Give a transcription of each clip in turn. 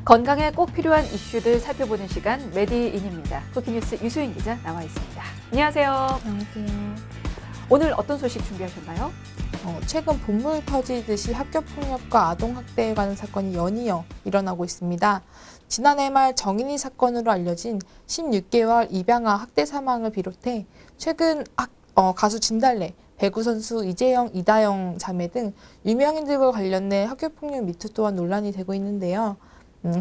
건강에 꼭 필요한 이슈들 살펴보는 시간 메디인입니다. 쿠키뉴스 유수인 기자 나와 있습니다. 안녕하세요. 안녕하세요. 오늘 어떤 소식 준비하셨나요? 최근 본물 터지듯이 학교폭력과 아동학대에 관한 사건이 연이어 일어나고 있습니다. 지난해 말 정인이 사건으로 알려진 16개월 입양아 학대 사망을 비롯해 최근 가수 진달래, 배구 선수 이재영, 이다영 자매 등 유명인들과 관련된 학교폭력 미투 또한 논란이 되고 있는데요.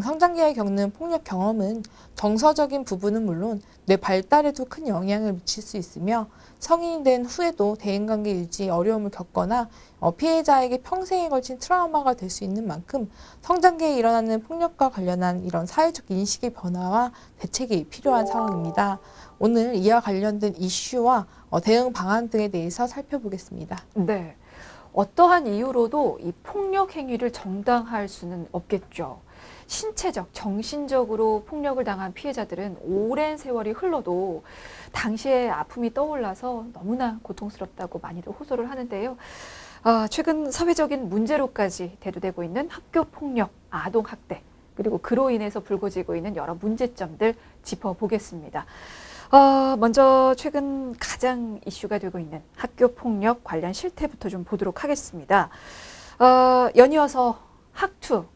성장기에 겪는 폭력 경험은 정서적인 부분은 물론 뇌 발달에도 큰 영향을 미칠 수 있으며 성인이 된 후에도 대인관계 유지에 어려움을 겪거나 피해자에게 평생에 걸친 트라우마가 될 수 있는 만큼 성장기에 일어나는 폭력과 관련한 이런 사회적 인식의 변화와 대책이 필요한 상황입니다. 오늘 이와 관련된 이슈와 대응 방안 등에 대해서 살펴보겠습니다. 네. 어떠한 이유로도 이 폭력 행위를 정당화할 수는 없겠죠. 신체적, 정신적으로 폭력을 당한 피해자들은 오랜 세월이 흘러도 당시의 아픔이 떠올라서 너무나 고통스럽다고 많이들 호소를 하는데요. 최근 사회적인 문제로까지 대두되고 있는 학교폭력, 아동학대, 그리고 그로 인해서 불거지고 있는 여러 문제점들 짚어보겠습니다. 먼저 최근 가장 이슈가 되고 있는 학교폭력 관련 실태부터 좀 보도록 하겠습니다. 연이어서 학투,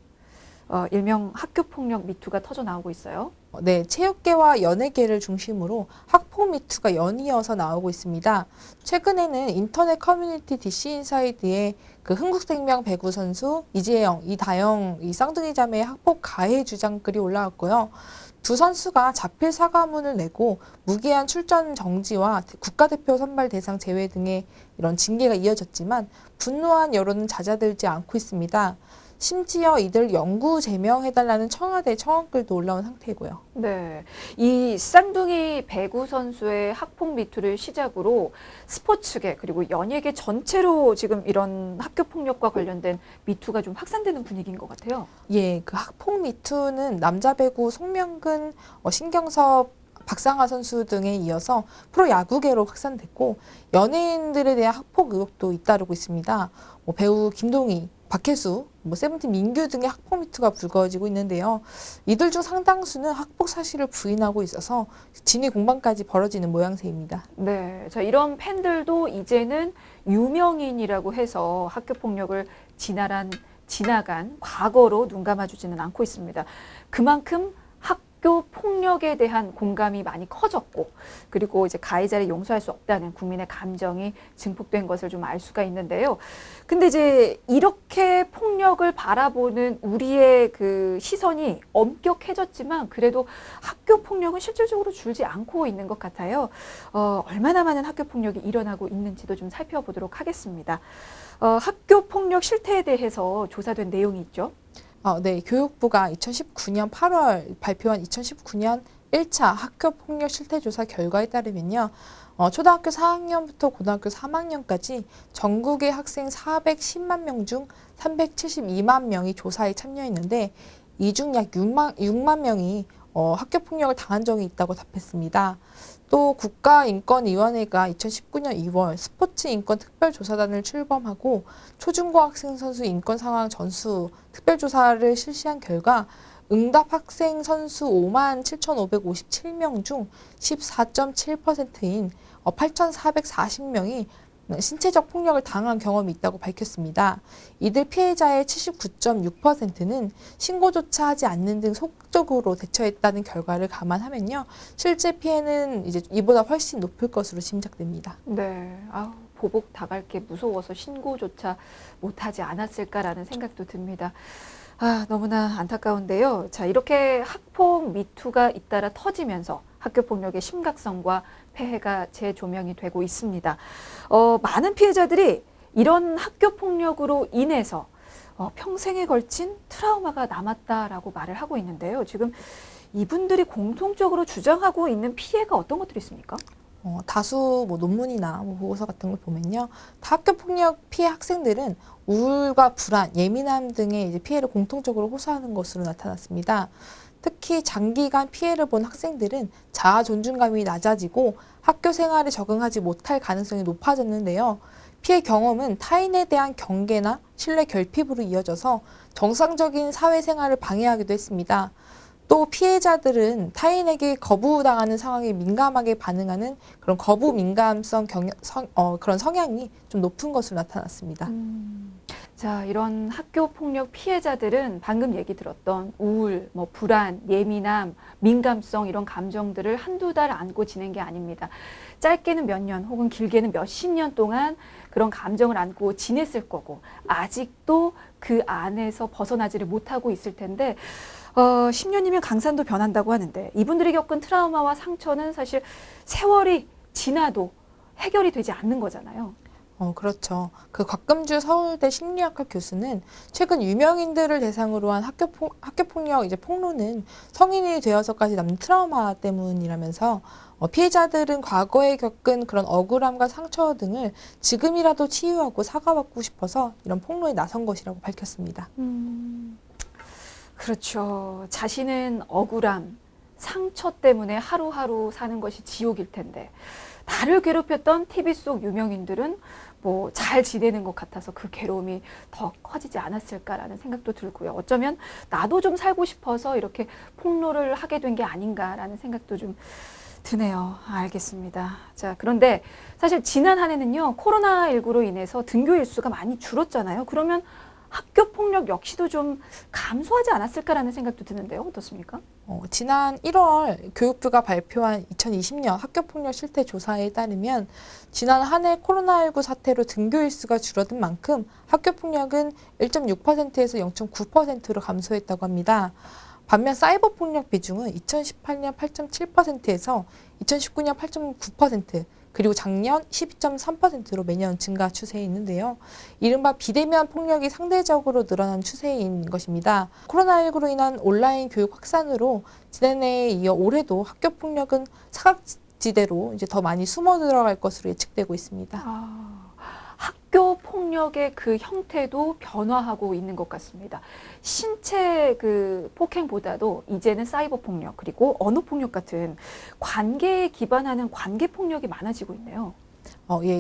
일명 학교폭력 미투가 터져 나오고 있어요. 네, 체육계와 연예계를 중심으로 학폭 미투가 연이어서 나오고 있습니다. 최근에는 인터넷 커뮤니티 DC 인사이드에 그 흥국생명 배구 선수 이재영, 이다영 이 쌍둥이 자매의 학폭 가해 주장 글이 올라왔고요. 두 선수가 자필 사과문을 내고 무기한 출전 정지와 국가대표 선발 대상 제외 등의 이런 징계가 이어졌지만 분노한 여론은 잦아들지 않고 있습니다. 심지어 이들 영구 제명해달라는 청와대 청원글도 올라온 상태고요. 네, 이 쌍둥이 배구 선수의 학폭 미투를 시작으로 스포츠계 그리고 연예계 전체로 지금 이런 학교 폭력과 관련된 미투가 좀 확산되는 분위기인 것 같아요. 예, 그 학폭 미투는 남자 배구 송명근, 신경섭, 박상하 선수 등에 이어서 프로야구계로 확산됐고 연예인들에 대한 학폭 의혹도 잇따르고 있습니다. 배우 김동희, 박혜수, 세븐틴 민규 등의 학폭 미투가 불거지고 있는데요. 이들 중 상당수는 학폭 사실을 부인하고 있어서 진위 공방까지 벌어지는 모양새입니다. 네, 자 이런 팬들도 이제는 유명인이라고 해서 학교 폭력을 지나간 과거로 눈 감아주지는 않고 있습니다. 그만큼 학교 폭력에 대한 공감이 많이 커졌고, 그리고 이제 가해자를 용서할 수 없다는 국민의 감정이 증폭된 것을 좀 알 수가 있는데요. 근데 이제 이렇게 폭력을 바라보는 우리의 그 시선이 엄격해졌지만 그래도 학교 폭력은 실질적으로 줄지 않고 있는 것 같아요. 얼마나 많은 학교 폭력이 일어나고 있는지도 좀 살펴보도록 하겠습니다. 학교 폭력 실태에 대해서 조사된 내용이 있죠. 네, 교육부가 2019년 8월 발표한 2019년 1차 학교폭력 실태조사 결과에 따르면요. 초등학교 4학년부터 고등학교 3학년까지 전국의 학생 410만 명 중 372만 명이 조사에 참여했는데 이 중 약 6만 명이 학교폭력을 당한 적이 있다고 답했습니다. 또 국가인권위원회가 2019년 2월 스포츠인권특별조사단을 출범하고 초중고학생 선수 인권 상황 전수 특별조사를 실시한 결과 응답 학생 선수 5만 7,557명 중 14.7%인 8,440명이 신체적 폭력을 당한 경험이 있다고 밝혔습니다. 이들 피해자의 79.6%는 신고조차 하지 않는 등 소극적으로 대처했다는 결과를 감안하면요. 실제 피해는 이제 이보다 훨씬 높을 것으로 짐작됩니다. 네, 보복 당할 게 무서워서 신고조차 못하지 않았을까라는 생각도 듭니다. 너무나 안타까운데요. 자, 이렇게 학폭 미투가 잇따라 터지면서 학교 폭력의 심각성과 폐해가 재조명이 되고 있습니다. 많은 피해자들이 이런 학교 폭력으로 인해서 평생에 걸친 트라우마가 남았다라고 말을 하고 있는데요. 지금 이분들이 공통적으로 주장하고 있는 피해가 어떤 것들이 있습니까? 다수 논문이나 보고서 같은 걸 보면요. 학교 폭력 피해 학생들은 우울과 불안, 예민함 등의 이제 피해를 공통적으로 호소하는 것으로 나타났습니다. 특히 장기간 피해를 본 학생들은 자아 존중감이 낮아지고 학교 생활에 적응하지 못할 가능성이 높아졌는데요. 피해 경험은 타인에 대한 경계나 신뢰 결핍으로 이어져서 정상적인 사회생활을 방해하기도 했습니다. 또 피해자들은 타인에게 거부당하는 상황에 민감하게 반응하는 그런 거부 민감성 그런 성향이 좀 높은 것으로 나타났습니다. 자, 이런 학교 폭력 피해자들은 방금 얘기 들었던 우울, 불안, 예민함, 민감성 이런 감정들을 한두 달 안고 지낸 게 아닙니다. 짧게는 몇 년 혹은 길게는 몇십 년 동안 그런 감정을 안고 지냈을 거고 아직도 그 안에서 벗어나지를 못하고 있을 텐데 10년이면 강산도 변한다고 하는데 이분들이 겪은 트라우마와 상처는 사실 세월이 지나도 해결이 되지 않는 거잖아요. 그렇죠. 그 곽금주 서울대 심리학과 교수는 최근 유명인들을 대상으로 한 학교폭력 폭로는 성인이 되어서까지 남는 트라우마 때문이라면서 피해자들은 과거에 겪은 그런 억울함과 상처 등을 지금이라도 치유하고 사과받고 싶어서 이런 폭로에 나선 것이라고 밝혔습니다. 그렇죠. 자신은 억울함, 상처 때문에 하루하루 사는 것이 지옥일 텐데 나를 괴롭혔던 TV 속 유명인들은 잘 지내는 것 같아서 그 괴로움이 더 커지지 않았을까라는 생각도 들고요. 어쩌면 나도 좀 살고 싶어서 이렇게 폭로를 하게 된 게 아닌가라는 생각도 좀 드네요. 알겠습니다. 자, 그런데 사실 지난 한 해는요, 코로나19로 인해서 등교 일수가 많이 줄었잖아요. 그러면 학교 폭력 역시도 좀 감소하지 않았을까라는 생각도 드는데요. 어떻습니까? 지난 1월 교육부가 발표한 2020년 학교폭력 실태 조사에 따르면 지난 한 해 코로나19 사태로 등교 일수가 줄어든 만큼 학교폭력은 1.6%에서 0.9%로 감소했다고 합니다. 반면 사이버 폭력 비중은 2018년 8.7%에서 2019년 8.9%, 그리고 작년 12.3%로 매년 증가 추세에 있는데요. 이른바 비대면 폭력이 상대적으로 늘어난 추세인 것입니다. 코로나19로 인한 온라인 교육 확산으로 지난해에 이어 올해도 학교 폭력은 사각지대로 이제 더 많이 숨어 들어갈 것으로 예측되고 있습니다. 학교 폭력의 그 형태도 변화하고 있는 것 같습니다. 신체 그 폭행보다도 이제는 사이버 폭력 그리고 언어 폭력 같은 관계에 기반하는 관계 폭력이 많아지고 있네요.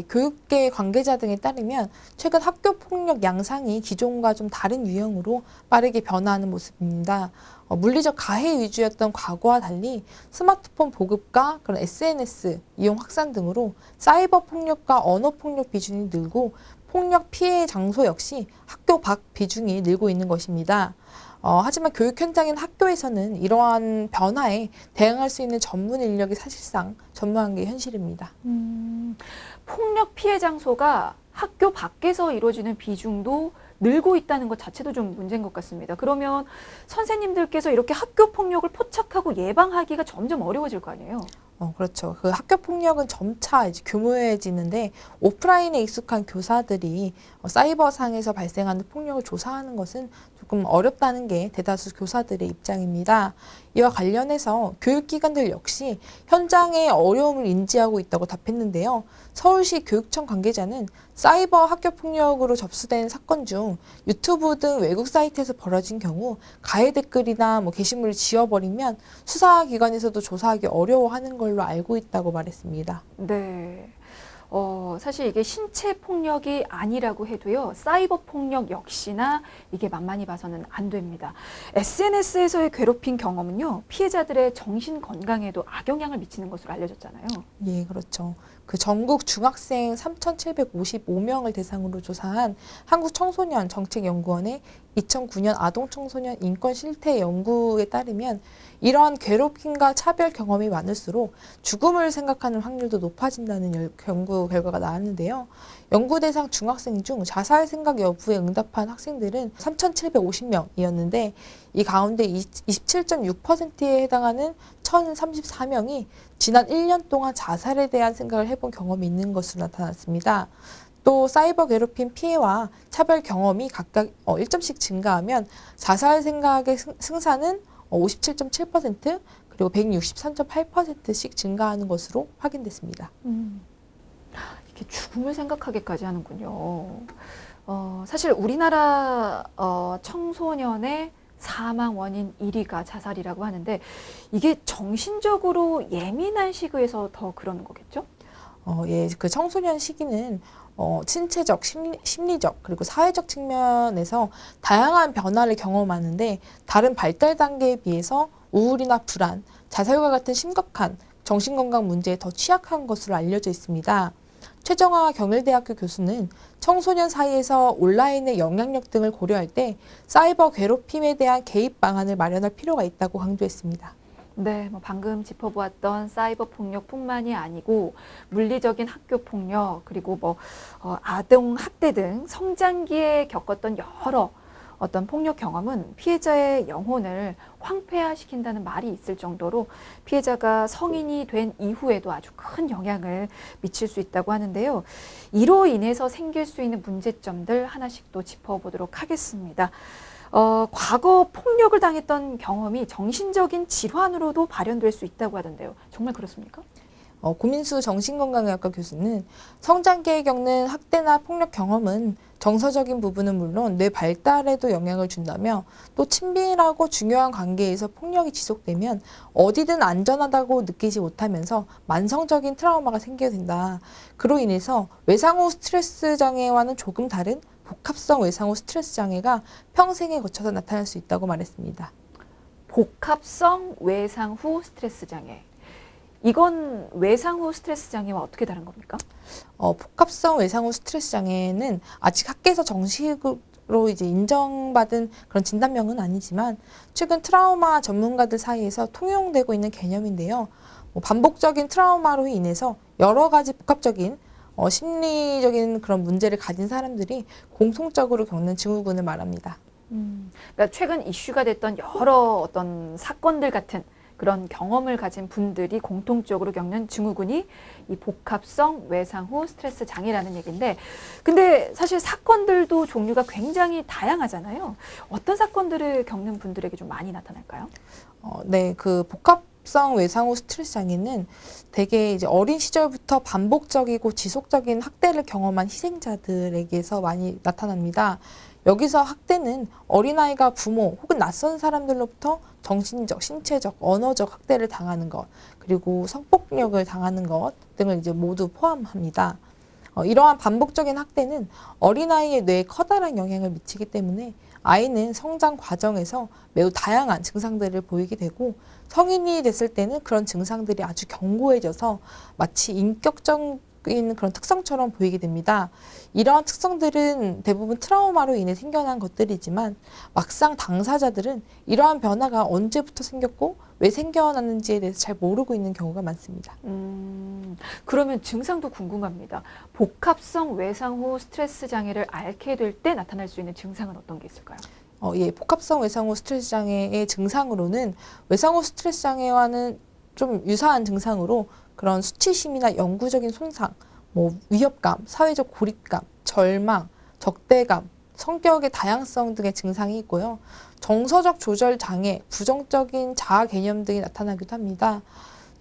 교육계 관계자 등에 따르면 최근 학교 폭력 양상이 기존과 좀 다른 유형으로 빠르게 변화하는 모습입니다. 물리적 가해 위주였던 과거와 달리 스마트폰 보급과 그런 SNS 이용 확산 등으로 사이버 폭력과 언어 폭력 비중이 늘고 폭력 피해 장소 역시 학교 밖 비중이 늘고 있는 것입니다. 하지만 교육 현장인 학교에서는 이러한 변화에 대응할 수 있는 전문 인력이 사실상 전무한 게 현실입니다. 폭력 피해 장소가 학교 밖에서 이루어지는 비중도 늘고 있다는 것 자체도 좀 문제인 것 같습니다. 그러면 선생님들께서 이렇게 학교 폭력을 포착하고 예방하기가 점점 어려워질 거 아니에요? 그렇죠. 그 학교 폭력은 점차 이제 교모해지는데 오프라인에 익숙한 교사들이 사이버상에서 발생하는 폭력을 조사하는 것은 조금 어렵다는 게 대다수 교사들의 입장입니다. 이와 관련해서 교육기관들 역시 현장의 어려움을 인지하고 있다고 답했는데요. 서울시 교육청 관계자는 사이버 학교 폭력으로 접수된 사건 중 유튜브 등 외국 사이트에서 벌어진 경우 가해 댓글이나 게시물을 지워버리면 수사기관에서도 조사하기 어려워하는 걸로 알고 있다고 말했습니다. 네. 사실 이게 신체 폭력이 아니라고 해도요, 사이버 폭력 역시나 이게 만만히 봐서는 안 됩니다. SNS에서의 괴롭힘 경험은요, 피해자들의 정신 건강에도 악영향을 미치는 것으로 알려졌잖아요. 예, 그렇죠. 그 전국 중학생 3,755명을 대상으로 조사한 한국청소년정책연구원의 2009년 아동청소년 인권 실태 연구에 따르면 이러한 괴롭힘과 차별 경험이 많을수록 죽음을 생각하는 확률도 높아진다는 연구 결과가 나왔는데요. 연구 대상 중학생 중 자살 생각 여부에 응답한 학생들은 3,750명이었는데 이 가운데 27.6%에 해당하는 1,034명이 지난 1년 동안 자살에 대한 생각을 해본 경험이 있는 것으로 나타났습니다. 또 사이버 괴롭힘 피해와 차별 경험이 각각 1점씩 증가하면 자살 생각의 승산은 57.7% 그리고 163.8%씩 증가하는 것으로 확인됐습니다. 이렇게 죽음을 생각하기까지 하는군요. 사실 우리나라 청소년의 사망 원인 1위가 자살이라고 하는데 이게 정신적으로 예민한 시기에서 더 그러는 거겠죠? 예, 그 청소년 시기는 신체적, 심리적, 그리고 사회적 측면에서 다양한 변화를 경험하는데 다른 발달 단계에 비해서 우울이나 불안, 자살과 같은 심각한 정신건강 문제에 더 취약한 것으로 알려져 있습니다. 최정화 경일대학교 교수는 청소년 사이에서 온라인의 영향력 등을 고려할 때 사이버 괴롭힘에 대한 개입 방안을 마련할 필요가 있다고 강조했습니다. 네, 뭐 방금 짚어보았던 사이버 폭력뿐만이 아니고 물리적인 학교 폭력 그리고 아동 학대 등 성장기에 겪었던 여러 어떤 폭력 경험은 피해자의 영혼을 황폐화시킨다는 말이 있을 정도로 피해자가 성인이 된 이후에도 아주 큰 영향을 미칠 수 있다고 하는데요. 이로 인해서 생길 수 있는 문제점들 하나씩 또 짚어보도록 하겠습니다. 과거 폭력을 당했던 경험이 정신적인 질환으로도 발현될 수 있다고 하던데요. 정말 그렇습니까? 고민수 정신건강의학과 교수는 성장기에 겪는 학대나 폭력 경험은 정서적인 부분은 물론 뇌 발달에도 영향을 준다며 또 친밀하고 중요한 관계에서 폭력이 지속되면 어디든 안전하다고 느끼지 못하면서 만성적인 트라우마가 생기게 된다. 그로 인해서 외상후 스트레스 장애와는 조금 다른 복합성 외상후 스트레스 장애가 평생에 거쳐서 나타날 수 있다고 말했습니다. 복합성 외상 후 스트레스 장애. 이건 외상 후 스트레스 장애와 어떻게 다른 겁니까? 복합성 외상 후 스트레스 장애는 아직 학계에서 정식으로 이제 인정받은 그런 진단명은 아니지만 최근 트라우마 전문가들 사이에서 통용되고 있는 개념인데요. 반복적인 트라우마로 인해서 여러 가지 복합적인 심리적인 그런 문제를 가진 사람들이 공통적으로 겪는 증후군을 말합니다. 그러니까 최근 이슈가 됐던 여러 어떤 사건들 같은 그런 경험을 가진 분들이 공통적으로 겪는 증후군이 이 복합성 외상 후 스트레스 장애라는 얘기인데, 근데 사실 사건들도 종류가 굉장히 다양하잖아요. 어떤 사건들을 겪는 분들에게 좀 많이 나타날까요? 네, 그 복합성 외상 후 스트레스 장애는 대개 이제 어린 시절부터 반복적이고 지속적인 학대를 경험한 희생자들에게서 많이 나타납니다. 여기서 학대는 어린아이가 부모 혹은 낯선 사람들로부터 정신적, 신체적, 언어적 학대를 당하는 것, 그리고 성폭력을 당하는 것 등을 이제 모두 포함합니다. 이러한 반복적인 학대는 어린아이의 뇌에 커다란 영향을 미치기 때문에 아이는 성장 과정에서 매우 다양한 증상들을 보이게 되고 성인이 됐을 때는 그런 증상들이 아주 견고해져서 마치 인격적인 그런 특성처럼 보이게 됩니다. 이러한 특성들은 대부분 트라우마로 인해 생겨난 것들이지만 막상 당사자들은 이러한 변화가 언제부터 생겼고 왜 생겨났는지에 대해서 잘 모르고 있는 경우가 많습니다. 그러면 증상도 궁금합니다. 복합성 외상 후 스트레스 장애를 앓게 될 때 나타날 수 있는 증상은 어떤 게 있을까요? 예, 복합성 외상 후 스트레스 장애의 증상으로는 외상 후 스트레스 장애와는 좀 유사한 증상으로 그런 수치심이나 영구적인 손상, 위협감, 사회적 고립감, 절망, 적대감, 성격의 다양성 등의 증상이 있고요. 정서적 조절 장애, 부정적인 자아 개념 등이 나타나기도 합니다.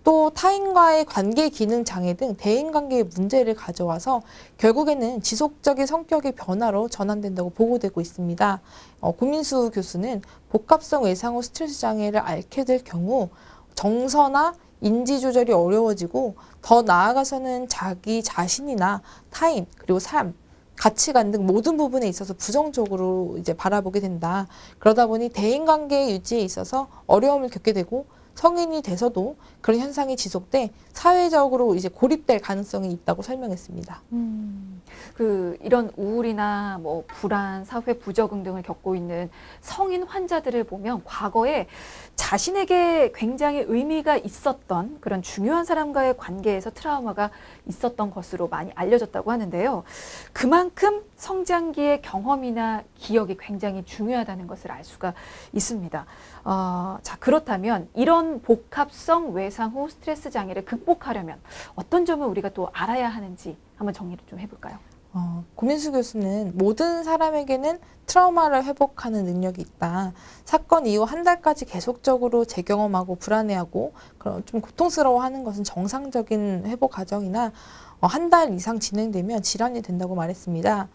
또 타인과의 관계 기능 장애 등 대인관계의 문제를 가져와서 결국에는 지속적인 성격의 변화로 전환된다고 보고되고 있습니다. 고민수 교수는 복합성 외상 후 스트레스 장애를 앓게 될 경우 정서나 인지 조절이 어려워지고 더 나아가서는 자기 자신이나 타인 그리고 삶, 가치관 등 모든 부분에 있어서 부정적으로 이제 바라보게 된다. 그러다 보니 대인관계 유지에 있어서 어려움을 겪게 되고 성인이 돼서도 그런 현상이 지속돼 사회적으로 이제 고립될 가능성이 있다고 설명했습니다. 이런 우울이나 불안, 사회 부적응 등을 겪고 있는 성인 환자들을 보면 과거에 자신에게 굉장히 의미가 있었던 그런 중요한 사람과의 관계에서 트라우마가 있었던 것으로 많이 알려졌다고 하는데요. 그만큼 성장기의 경험이나 기억이 굉장히 중요하다는 것을 알 수가 있습니다. 자, 그렇다면 이런 복합성 외상 후 스트레스 장애를 극복하려면 어떤 점을 우리가 또 알아야 하는지 한번 정리를 좀 해볼까요? 고민수 교수는 모든 사람에게는 트라우마를 회복하는 능력이 있다. 사건 이후 한 달까지 계속적으로 재경험하고 불안해하고 그런 좀 고통스러워하는 것은 정상적인 회복 과정이나 한 달 이상 진행되면 질환이 된다고 말했습니다.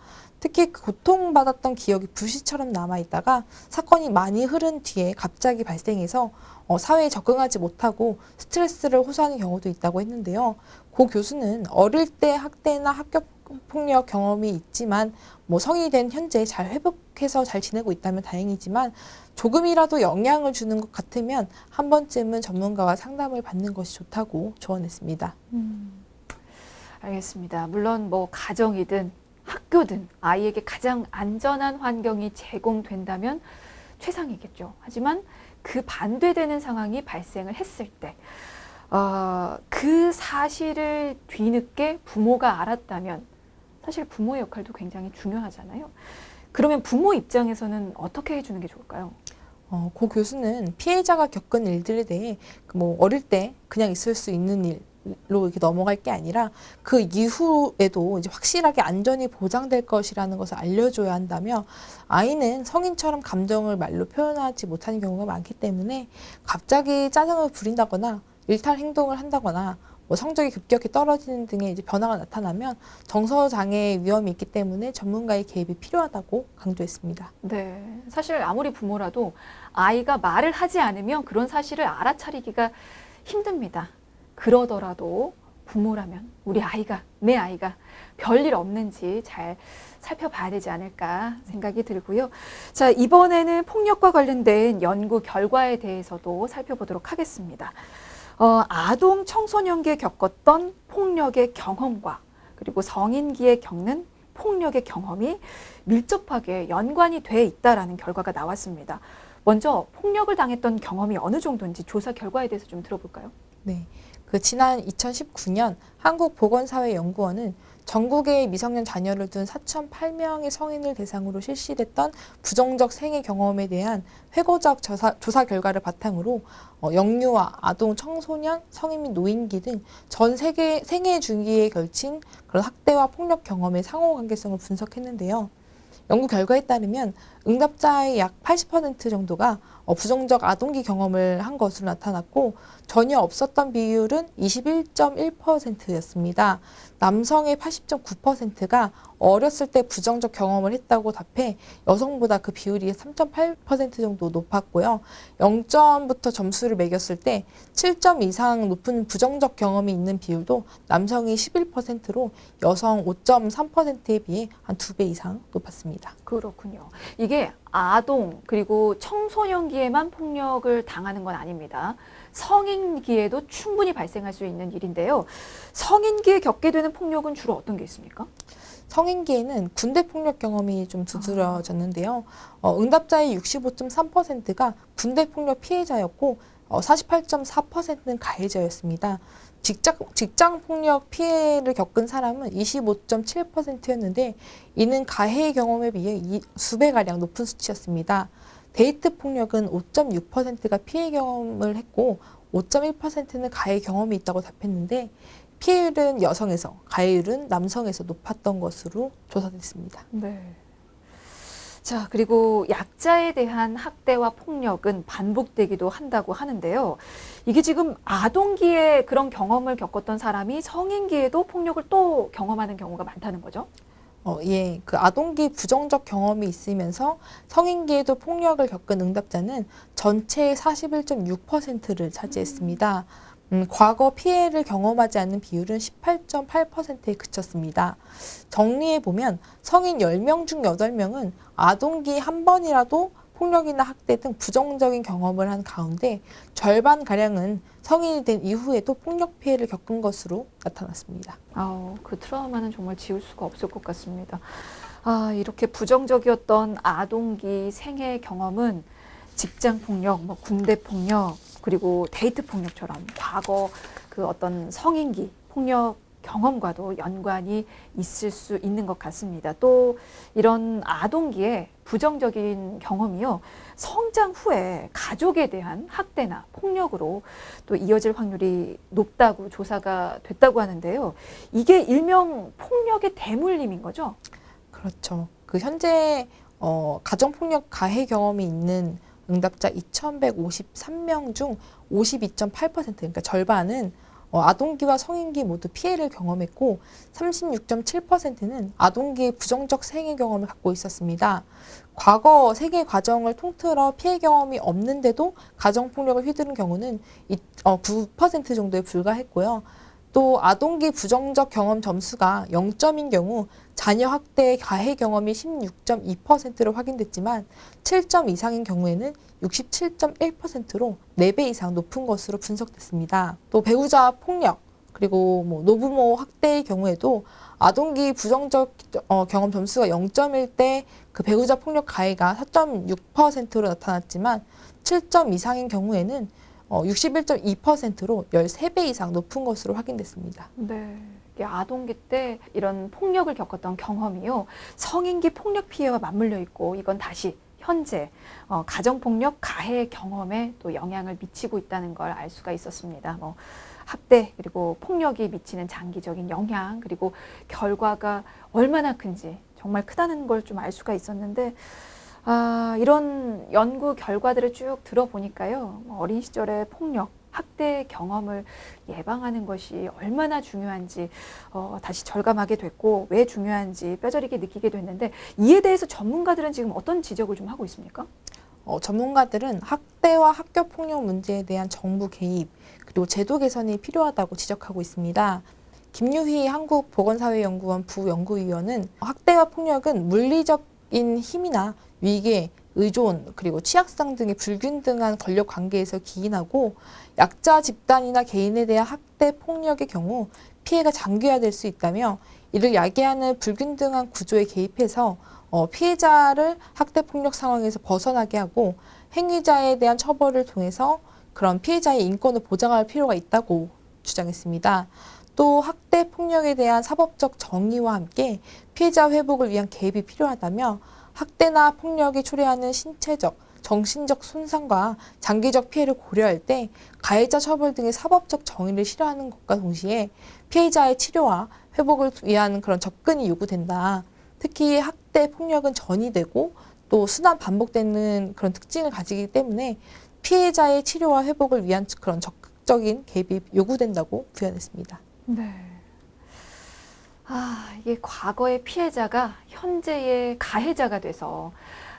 특히 그 고통받았던 기억이 불씨처럼 남아있다가 사건이 많이 흐른 뒤에 갑자기 발생해서 사회에 적응하지 못하고 스트레스를 호소하는 경우도 있다고 했는데요. 고 교수는 어릴 때 학대나 학교폭력 경험이 있지만 성인이 된 현재 잘 회복해서 잘 지내고 있다면 다행이지만 조금이라도 영향을 주는 것 같으면 한 번쯤은 전문가와 상담을 받는 것이 좋다고 조언했습니다. 알겠습니다. 물론 가정이든 학교든 아이에게 가장 안전한 환경이 제공된다면 최상이겠죠. 하지만 그 반대되는 상황이 발생을 했을 때 그 사실을 뒤늦게 부모가 알았다면 사실 부모의 역할도 굉장히 중요하잖아요. 그러면 부모 입장에서는 어떻게 해주는 게 좋을까요? 고 교수는 피해자가 겪은 일들에 대해 어릴 때 그냥 있을 수 있는 일로 이렇게 넘어갈 게 아니라 그 이후에도 이제 확실하게 안전이 보장될 것이라는 것을 알려줘야 한다며 아이는 성인처럼 감정을 말로 표현하지 못하는 경우가 많기 때문에 갑자기 짜증을 부린다거나 일탈 행동을 한다거나 성적이 급격히 떨어지는 등의 이제 변화가 나타나면 정서장애의 위험이 있기 때문에 전문가의 개입이 필요하다고 강조했습니다. 네, 사실 아무리 부모라도 아이가 말을 하지 않으면 그런 사실을 알아차리기가 힘듭니다. 그러더라도 부모라면 내 아이가 별일 없는지 잘 살펴봐야 되지 않을까 생각이 들고요. 자, 이번에는 폭력과 관련된 연구 결과에 대해서도 살펴보도록 하겠습니다. 아동 청소년기에 겪었던 폭력의 경험과 그리고 성인기에 겪는 폭력의 경험이 밀접하게 연관이 돼 있다라는 결과가 나왔습니다. 먼저 폭력을 당했던 경험이 어느 정도인지 조사 결과에 대해서 좀 들어볼까요? 네. 지난 2019년 한국보건사회연구원은 전국의 미성년 자녀를 둔 4,008명의 성인을 대상으로 실시됐던 부정적 생애 경험에 대한 회고적 조사 결과를 바탕으로 영유아, 아동, 청소년, 성인 및 노인기 등 전 세계 생애 주기에 걸친 그런 학대와 폭력 경험의 상호 관계성을 분석했는데요. 연구 결과에 따르면 응답자의 약 80% 정도가 부정적 아동기 경험을 한 것으로 나타났고 전혀 없었던 비율은 21.1%였습니다. 남성의 80.9%가 어렸을 때 부정적 경험을 했다고 답해 여성보다 그 비율이 3.8% 정도 높았고요. 0점부터 점수를 매겼을 때 7점 이상 높은 부정적 경험이 있는 비율도 남성이 11%로 여성 5.3%에 비해 한 2배 이상 높았습니다. 그렇군요. 이게 아동 그리고 청소년기에만 폭력을 당하는 건 아닙니다. 성인기에도 충분히 발생할 수 있는 일인데요. 성인기에 겪게 되는 폭력은 주로 어떤 게 있습니까? 성인기에는 군대 폭력 경험이 좀 두드러졌는데요. 응답자의 65.3%가 군대 폭력 피해자였고 48.4%는 가해자였습니다. 직장 폭력 피해를 겪은 사람은 25.7%였는데 이는 가해 경험에 비해 수배가량 높은 수치였습니다. 데이트 폭력은 5.6%가 피해 경험을 했고 5.1%는 가해 경험이 있다고 답했는데 피해율은 여성에서 가해율은 남성에서 높았던 것으로 조사됐습니다. 네. 자, 그리고 약자에 대한 학대와 폭력은 반복되기도 한다고 하는데요. 이게 지금 아동기에 그런 경험을 겪었던 사람이 성인기에도 폭력을 또 경험하는 경우가 많다는 거죠? 예, 아동기 부정적 경험이 있으면서 성인기에도 폭력을 겪은 응답자는 전체의 41.6%를 차지했습니다. 과거 피해를 경험하지 않는 비율은 18.8%에 그쳤습니다. 정리해보면 성인 10명 중 8명은 아동기 한 번이라도 폭력이나 학대 등 부정적인 경험을 한 가운데 절반가량은 성인이 된 이후에도 폭력 피해를 겪은 것으로 나타났습니다. 그 트라우마는 정말 지울 수가 없을 것 같습니다. 이렇게 부정적이었던 아동기 생애 경험은 직장 폭력, 군대 폭력, 그리고 데이트 폭력처럼 과거 그 어떤 성인기 폭력 경험과도 연관이 있을 수 있는 것 같습니다. 또 이런 아동기의 부정적인 경험이요, 성장 후에 가족에 대한 학대나 폭력으로 또 이어질 확률이 높다고 조사가 됐다고 하는데요. 이게 일명 폭력의 대물림인 거죠? 그렇죠. 현재 가정폭력 가해 경험이 있는 응답자 2,153명 중 52.8%, 그러니까 절반은 아동기와 성인기 모두 피해를 경험했고 36.7%는 아동기의 부정적 생애 경험을 갖고 있었습니다. 과거 생애 과정을 통틀어 피해 경험이 없는데도 가정폭력을 휘두른 경우는 9% 정도에 불과했고요. 또 아동기 부정적 경험 점수가 0점인 경우 자녀 학대의 가해 경험이 16.2%로 확인됐지만 7점 이상인 경우에는 67.1%로 4배 이상 높은 것으로 분석됐습니다. 또 배우자 폭력 그리고 노부모 학대의 경우에도 아동기 부정적 경험 점수가 0점일 때 그 배우자 폭력 가해가 4.6%로 나타났지만 7점 이상인 경우에는 61.2%로 13배 이상 높은 것으로 확인됐습니다. 네. 이게 아동기 때 이런 폭력을 겪었던 경험이요. 성인기 폭력 피해와 맞물려 있고 이건 다시 현재 가정폭력 가해 경험에 또 영향을 미치고 있다는 걸 알 수가 있었습니다. 학대 그리고 폭력이 미치는 장기적인 영향 그리고 결과가 얼마나 큰지 정말 크다는 걸 좀 알 수가 있었는데 이런 연구 결과들을 쭉 들어보니까요. 어린 시절의 폭력, 학대 경험을 예방하는 것이 얼마나 중요한지 다시 절감하게 됐고 왜 중요한지 뼈저리게 느끼게 됐는데 이에 대해서 전문가들은 지금 어떤 지적을 좀 하고 있습니까? 전문가들은 학대와 학교폭력 문제에 대한 정부 개입 그리고 제도 개선이 필요하다고 지적하고 있습니다. 김유희 한국보건사회연구원 부연구위원은 학대와 폭력은 물리적인 힘이나 위계, 의존, 그리고 취약성 등의 불균등한 권력 관계에서 기인하고 약자 집단이나 개인에 대한 학대, 폭력의 경우 피해가 장기화될 수 있다며 이를 야기하는 불균등한 구조에 개입해서 피해자를 학대, 폭력 상황에서 벗어나게 하고 행위자에 대한 처벌을 통해서 그런 피해자의 인권을 보장할 필요가 있다고 주장했습니다. 또 학대, 폭력에 대한 사법적 정의와 함께 피해자 회복을 위한 개입이 필요하다며 학대나 폭력이 초래하는 신체적, 정신적 손상과 장기적 피해를 고려할 때 가해자 처벌 등의 사법적 정의를 실현하는 것과 동시에 피해자의 치료와 회복을 위한 그런 접근이 요구된다. 특히 학대, 폭력은 전이되고 또 순환 반복되는 그런 특징을 가지기 때문에 피해자의 치료와 회복을 위한 그런 적극적인 개입이 요구된다고 부연했습니다. 네. 이게 과거의 피해자가 현재의 가해자가 돼서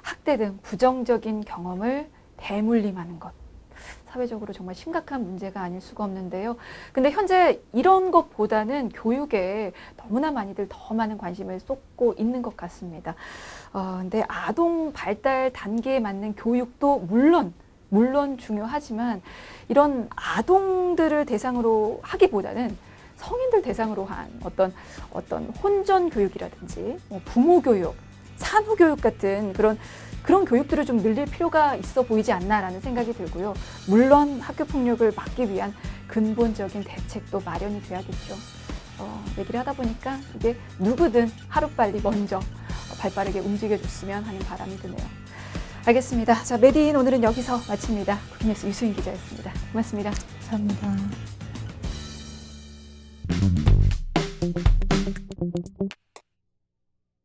학대 등 부정적인 경험을 대물림하는 것. 사회적으로 정말 심각한 문제가 아닐 수가 없는데요. 근데 현재 이런 것보다는 교육에 너무나 많이들 더 많은 관심을 쏟고 있는 것 같습니다. 근데 아동 발달 단계에 맞는 교육도 물론 중요하지만 이런 아동들을 대상으로 하기보다는 성인들 대상으로 한 어떤 혼전 교육이라든지 부모 교육, 산후 교육 같은 그런 교육들을 좀 늘릴 필요가 있어 보이지 않나라는 생각이 들고요. 물론 학교 폭력을 막기 위한 근본적인 대책도 마련이 돼야겠죠. 얘기를 하다 보니까 이게 누구든 하루빨리 먼저 발빠르게 움직여줬으면 하는 바람이 드네요. 알겠습니다. 자, 메디인 오늘은 여기서 마칩니다. 국민뉴스 유수인 기자였습니다. 고맙습니다. 감사합니다.